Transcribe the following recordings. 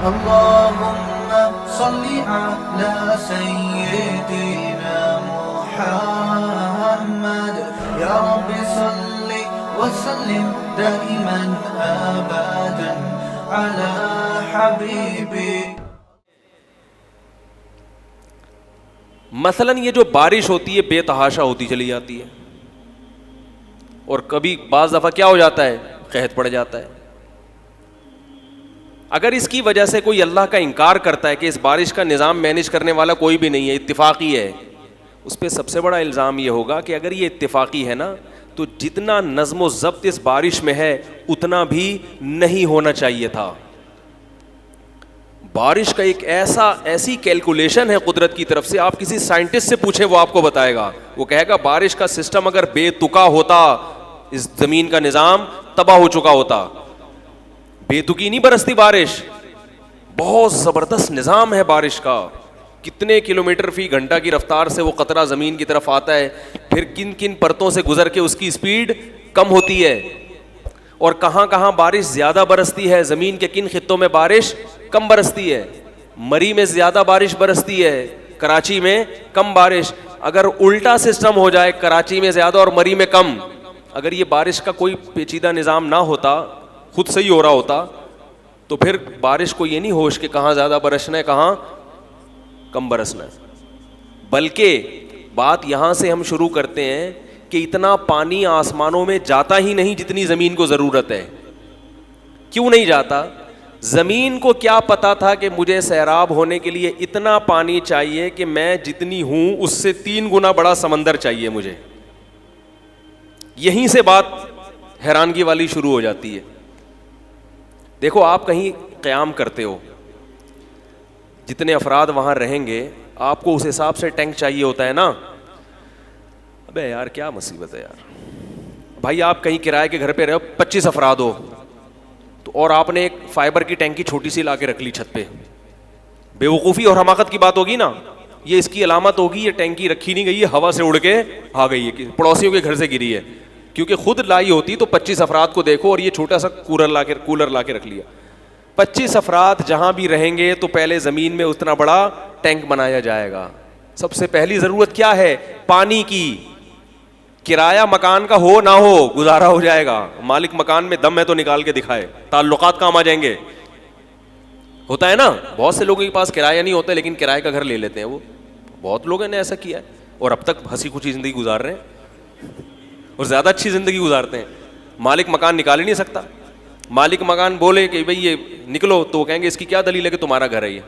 اللهم صل على سيدنا محمد يا رب صل وسلم دائما ابدا على حبيبي. مثلاً یہ جو بارش ہوتی ہے بے تحاشا ہوتی چلی جاتی ہے, اور کبھی بعض دفعہ کیا ہو جاتا ہے, قحط پڑ جاتا ہے. اگر اس کی وجہ سے کوئی اللہ کا انکار کرتا ہے کہ اس بارش کا نظام مینیج کرنے والا کوئی بھی نہیں ہے, اتفاقی ہے, اس پہ سب سے بڑا الزام یہ ہوگا کہ اگر یہ اتفاقی ہے نا تو جتنا نظم و ضبط اس بارش میں ہے اتنا بھی نہیں ہونا چاہیے تھا. بارش کا ایک ایسی کیلکولیشن ہے قدرت کی طرف سے, آپ کسی سائنٹسٹ سے پوچھیں وہ آپ کو بتائے گا, وہ کہے گا بارش کا سسٹم اگر بے تکا ہوتا اس زمین کا نظام تباہ ہو چکا ہوتا. بے تکی نہیں برستی بارش, بہت زبردست نظام ہے بارش کا. کتنے کلومیٹر فی گھنٹہ کی رفتار سے وہ قطرہ زمین کی طرف آتا ہے, پھر کن کن پرتوں سے گزر کے اس کی اسپیڈ کم ہوتی ہے, اور کہاں کہاں بارش زیادہ برستی ہے, زمین کے کن خطوں میں بارش کم برستی ہے. مری میں زیادہ بارش برستی ہے, کراچی میں کم بارش. اگر الٹا سسٹم ہو جائے, کراچی میں زیادہ اور مری میں کم, اگر یہ بارش کا کوئی پیچیدہ نظام نہ ہوتا, خود صحیح ہو رہا ہوتا, تو پھر بارش کو یہ نہیں ہوش کہ کہاں زیادہ برسنا ہے کہاں کم برسنا ہے. بلکہ بات یہاں سے ہم شروع کرتے ہیں کہ اتنا پانی آسمانوں میں جاتا ہی نہیں جتنی زمین کو ضرورت ہے. کیوں نہیں جاتا؟ زمین کو کیا پتا تھا کہ مجھے سیراب ہونے کے لیے اتنا پانی چاہیے کہ میں جتنی ہوں اس سے 3 گنا بڑا سمندر چاہیے مجھے. یہیں سے بات حیرانگی والی شروع ہو جاتی ہے. دیکھو آپ کہیں قیام کرتے ہو, جتنے افراد وہاں رہیں گے آپ کو اس حساب سے ٹینک چاہیے ہوتا ہے نا. ابے یار کیا مصیبت ہے یار, بھائی آپ کہیں کرائے کے گھر پہ رہو, 25 افراد ہو تو, اور آپ نے ایک فائبر کی ٹینکی چھوٹی سی لا کے رکھ لی چھت پہ. بے وقوفی اور حماقت کی بات ہوگی نا, یہ اس کی علامت ہوگی یہ ٹینکی رکھی نہیں گئی ہے, ہوا سے اڑ کے آ گئی ہے, پڑوسیوں کے گھر سے گری ہے. کیونکہ خود لائی ہوتی تو 25 افراد کو دیکھو, اور یہ چھوٹا سا کولر لا کے رکھ لیا. 25 افراد جہاں بھی رہیں گے تو پہلے زمین میں اتنا بڑا ٹینک بنایا جائے گا. سب سے پہلی ضرورت کیا ہے؟ پانی کی. کرایہ مکان کا ہو نہ ہو گزارا ہو جائے گا, مالک مکان میں دم ہے تو نکال کے دکھائے, تعلقات کام آ جائیں گے. ہوتا ہے نا, بہت سے لوگوں کے پاس کرایہ نہیں ہوتا لیکن کرایہ کا گھر لے لیتے ہیں, وہ بہت لوگوں نے ایسا کیا ہے اور اب تک ہنسی خوشی زندگی گزار رہے ہیں اور زیادہ اچھی زندگی گزارتے ہیں. مالک مکان نکال ہی نہیں سکتا. مالک مکان بولے کہ بھئی یہ نکلو تو وہ کہیں گے اس کی کیا دلیل ہے کہ تمہارا گھر ہے, یہ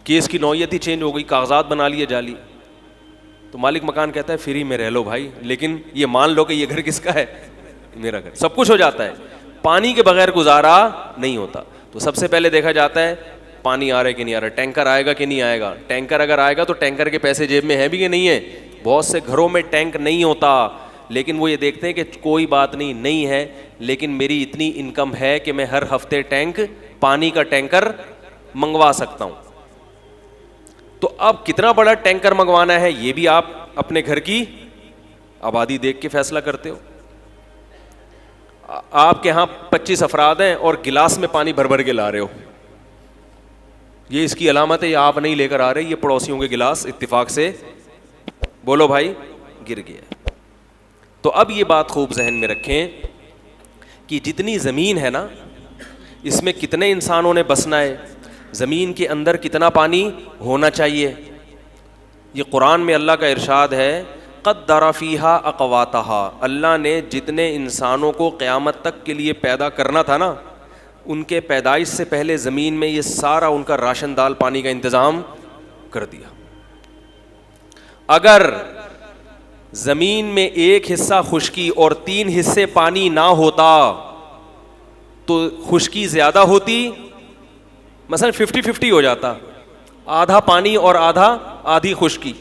کیس کی نوعیت ہی چینج ہو گئی, کاغذات بنا لیے جعلی. تو مالک مکان کہتا ہے فری میں رہ لو بھائی, لیکن یہ مان لو کہ یہ گھر کس کا ہے, میرا گھر. سب کچھ ہو جاتا ہے, پانی کے بغیر گزارا نہیں ہوتا. تو سب سے پہلے دیکھا جاتا ہے پانی آ رہا ہے کہ نہیں آ رہا, ٹینکر آئے گا کہ نہیں آئے گا. ٹینکر اگر آئے گا تو ٹینکر کے پیسے جیب میں ہیں بھی کہ نہیں ہے. بہت سے گھروں میں ٹینک نہیں ہوتا, لیکن وہ یہ دیکھتے ہیں کہ کوئی بات نہیں ہے, لیکن میری اتنی انکم ہے کہ میں ہر ہفتے پانی کا ٹینکر منگوا سکتا ہوں. تو اب کتنا بڑا ٹینکر منگوانا ہے یہ بھی آپ اپنے گھر کی آبادی دیکھ کے فیصلہ کرتے ہو. آپ کے ہاں 25 افراد ہیں اور گلاس میں پانی بھر بھر کے لا رہے ہو, یہ اس کی علامت ہے, یہ آپ نہیں لے کر آ رہے, یہ پڑوسیوں کے گلاس اتفاق سے بولو بھائی گر گیا. تو اب یہ بات خوب ذہن میں رکھیں کہ جتنی زمین ہے نا اس میں کتنے انسانوں نے بسنا ہے, زمین کے اندر کتنا پانی ہونا چاہیے. یہ قرآن میں اللہ کا ارشاد ہے قدر فیہا اقواتہا, اللہ نے جتنے انسانوں کو قیامت تک کے لیے پیدا کرنا تھا نا ان کے پیدائش سے پہلے زمین میں یہ سارا ان کا راشن دال پانی کا انتظام کر دیا. اگر زمین میں 1 حصہ خشکی اور 3 حصے پانی نہ ہوتا تو خشکی زیادہ ہوتی, مثلا 50-50 ہو جاتا, آدھا پانی اور آدھی خشکی.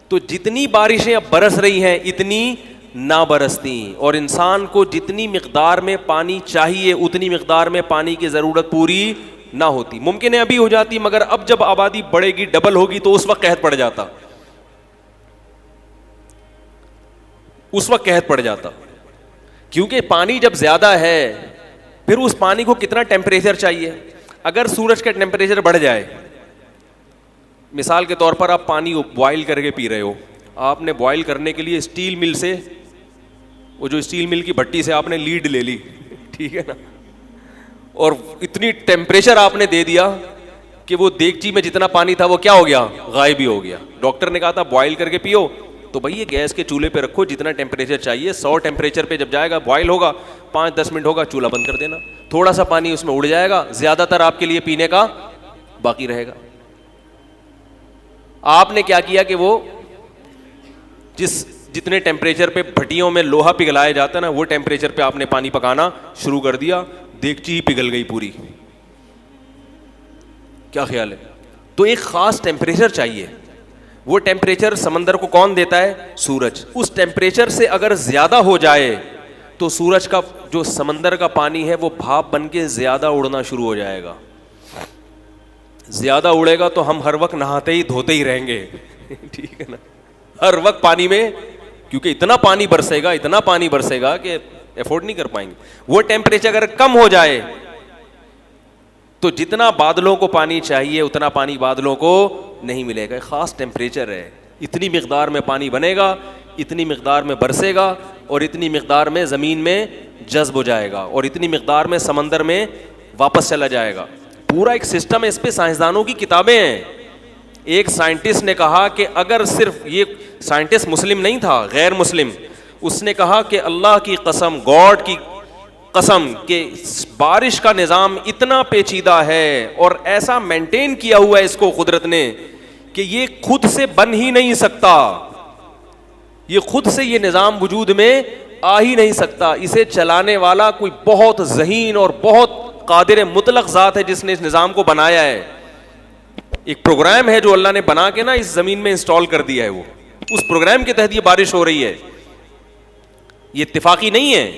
تو جتنی بارشیں اب برس رہی ہیں اتنی نہ برستی, اور انسان کو جتنی مقدار میں پانی چاہیے اتنی مقدار میں پانی کی ضرورت پوری نہ ہوتی. ممکن ہے ابھی ہو جاتی, مگر اب جب آبادی بڑھے گی, ڈبل ہوگی, تو اس وقت قحط پڑ جاتا, اس وقت قحط پڑ جاتا. کیونکہ پانی جب زیادہ ہے پھر اس پانی کو کتنا ٹیمپریچر چاہیے. اگر سورج کا ٹیمپریچر بڑھ جائے, مثال کے طور پر آپ پانی بوائل کر کے پی رہے ہو, آپ نے بوائل کرنے کے لیے اسٹیل مل سے, وہ جو اسٹیل مل کی بھٹی سے آپ نے لیڈ لے لی, ٹھیک ہے نا, اور اتنی ٹیمپریچر آپ نے دے دیا کہ وہ دیگچی میں جتنا پانی تھا وہ کیا ہو گیا, غائب ہی ہو گیا. ڈاکٹر نے کہا تھا بوائل کر کے پیو, تو بھائی یہ گیس کے چولہے پہ رکھو, جتنا ٹیمپریچر چاہیے 100 ٹیمپریچر پہ جب جائے گا بوائل ہوگا 5-10 منٹ ہوگا, چولہا بند کر دینا, تھوڑا سا پانی اس میں اڑ جائے گا, زیادہ تر آپ کے لیے پینے کا باقی رہے گا. آپ نے کیا کیا کہ وہ جتنے ٹیمپریچر پہ بھٹیوں میں لوہا پگھلایا جاتا ہے نا, وہ ٹیمپریچر پہ آپ نے پانی پکانا شروع کر دیا, دیگچی ہی پگھل گئی پوری. کیا خیال ہے؟ تو ایک خاص ٹیمپریچر چاہیے. وہ ٹیمپریچر سمندر کو کون دیتا ہے؟ سورج. اس ٹیمپریچر سے اگر زیادہ ہو جائے تو سورج کا جو سمندر کا پانی ہے وہ بھاپ بن کے زیادہ اڑنا شروع ہو جائے گا. زیادہ اڑے گا تو ہم ہر وقت نہاتے ہی دھوتے ہی رہیں گے, ٹھیک ہے نا, ہر وقت پانی میں, کیونکہ اتنا پانی برسے گا, اتنا پانی برسے گا کہ افورڈ نہیں کر پائیں گے. وہ ٹیمپریچر اگر کم ہو جائے تو جتنا بادلوں کو پانی چاہیے اتنا پانی بادلوں کو نہیں ملے گا. خاص ٹیمپریچر ہے, اتنی مقدار میں پانی بنے گا, اتنی مقدار میں برسے گا, اور اتنی مقدار میں زمین میں جذب ہو جائے گا, اور اتنی مقدار میں سمندر میں واپس چلا جائے گا. پورا ایک سسٹم ہے, اس پہ سائنسدانوں کی کتابیں ہیں. ایک سائنٹسٹ نے کہا کہ اگر صرف یہ سائنٹسٹ مسلم نہیں تھا, غیر مسلم, اس نے کہا کہ اللہ کی قسم, گاڈ کی قسم, کہ بارش کا نظام اتنا پیچیدہ ہے اور ایسا مینٹین کیا ہوا ہے اس کو قدرت نے کہ یہ خود سے بن ہی نہیں سکتا, یہ خود سے یہ نظام وجود میں آ ہی نہیں سکتا. اسے چلانے والا کوئی بہت ذہین اور بہت قادر مطلق ذات ہے جس نے اس نظام کو بنایا ہے. ایک پروگرام ہے جو اللہ نے بنا کے نا اس زمین میں انسٹال کر دیا ہے, وہ اس پروگرام کے تحت یہ بارش ہو رہی ہے. یہ اتفاقی نہیں ہے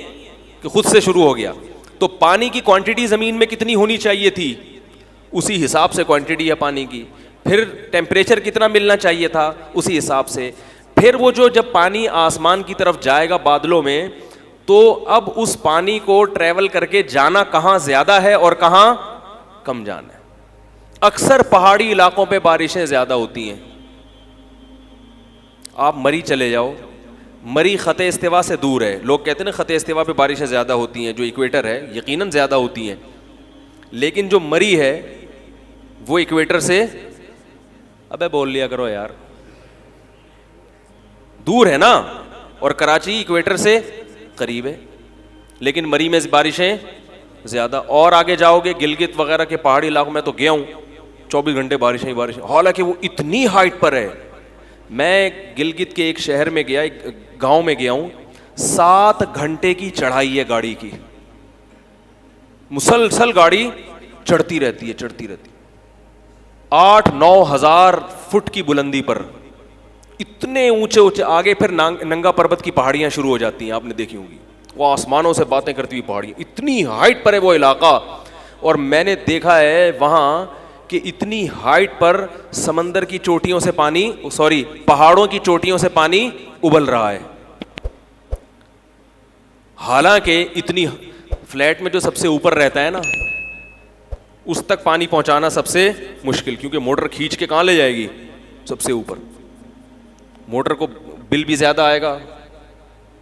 کہ خود سے شروع ہو گیا. تو پانی کی کوانٹٹی زمین میں کتنی ہونی چاہیے تھی, اسی حساب سے کوانٹٹی ہے پانی کی. پھر ٹیمپریچر کتنا ملنا چاہیے تھا, اسی حساب سے. پھر وہ جو جب پانی آسمان کی طرف جائے گا بادلوں میں, تو اب اس پانی کو ٹریول کر کے جانا کہاں زیادہ ہے اور کہاں کم جانا ہے. اکثر پہاڑی علاقوں پہ بارشیں زیادہ ہوتی ہیں. آپ مری چلے جاؤ, مری خط استوا سے دور ہے. لوگ کہتے ہیں نا خط استوا پہ بارشیں زیادہ ہوتی ہیں, جو ایکویٹر ہے یقیناً زیادہ ہوتی ہیں, لیکن جو مری ہے وہ ایکویٹر سے, ابے بول لیا کرو یار, دور ہے نا, اور کراچی ایکویٹر سے قریب ہے, لیکن مری میں بارشیں زیادہ. اور آگے جاؤ گے گلگت وغیرہ کے پہاڑی علاقوں میں تو گیا ہوں, 24 گھنٹے بارشیں ہی بارشیں, حالانکہ وہ اتنی ہائٹ پر ہے. میں گلگت کے ایک شہر میں گیا, ایک گاؤں میں گیا ہوں, 7 گھنٹے کی چڑھائی ہے گاڑی کی, مسلسل گاڑی چڑھتی رہتی ہے, 8-9 ہزار فٹ کی بلندی پر, اتنے اونچے اونچے. آگے پھر ننگا پربت کی پہاڑیاں شروع ہو جاتی ہیں, آپ نے دیکھی ہوں گی, وہ آسمانوں سے باتیں کرتی ہوئی پہاڑیاں, اتنی ہائٹ پر ہے وہ علاقہ. اور میں نے دیکھا ہے وہاں کہ اتنی ہائٹ پر سمندر کی چوٹیوں سے پانی, پہاڑوں کی چوٹیوں سے پانی ابل رہا ہے. حالانکہ اتنی فلیٹ میں جو سب سے اوپر رہتا ہے نا, اس تک پانی پہنچانا سب سے مشکل, کیونکہ موٹر کھینچ کے کہاں لے جائے گی سب سے اوپر, موٹر کو بل بھی زیادہ آئے گا.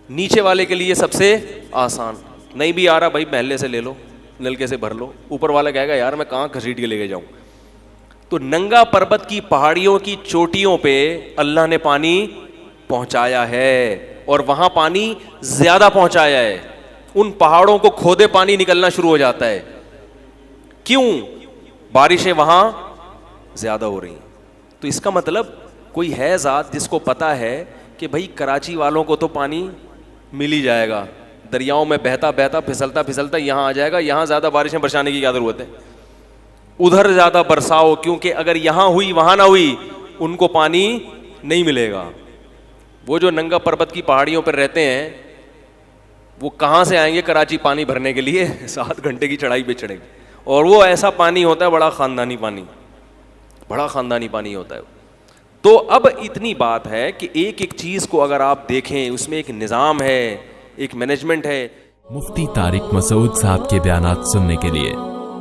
نیچے والے کے لیے سب سے آسان, نہیں بھی آ رہا بھائی محلے سے لے لو, نلکے سے بھر لو. اوپر والا کہے گا یار میں کہاں گھسیٹ کے لے کے جاؤں. تو ننگا پربت کی پہاڑیوں کی چوٹیوں پہ اللہ نے پانی پہنچایا ہے, اور وہاں پانی زیادہ پہنچایا ہے. ان پہاڑوں کو کھودے پانی نکلنا شروع ہو جاتا ہے. کیوں؟ بارشیں وہاں زیادہ ہو رہی ہیں. تو اس کا مطلب کوئی ہے ذات جس کو پتا ہے کہ بھائی کراچی والوں کو تو پانی مل ہی جائے گا, دریاؤں میں بہتا بہتا پھسلتا پھسلتا یہاں آ جائے گا, یہاں زیادہ بارشیں برسانے کی کیا ضرورت ہے, ادھر زیادہ برساؤ, کیونکہ اگر یہاں ہوئی وہاں نہ ہوئی ان کو پانی نہیں ملے گا. وہ جو ننگا پربت کی پہاڑیوں پر رہتے ہیں وہ کہاں سے آئیں گے کراچی پانی بھرنے کے لیے, 7 گھنٹے کی چڑھائی پہ چڑھیں گے. اور وہ ایسا پانی ہوتا ہے بڑا خاندانی پانی, بڑا خاندانی پانی ہوتا ہے. تو اب اتنی بات ہے کہ ایک ایک چیز کو اگر آپ دیکھیں اس میں ایک نظام ہے, ایک مینجمنٹ ہے. مفتی طارق مسعود صاحب کے بیانات سننے کے لیے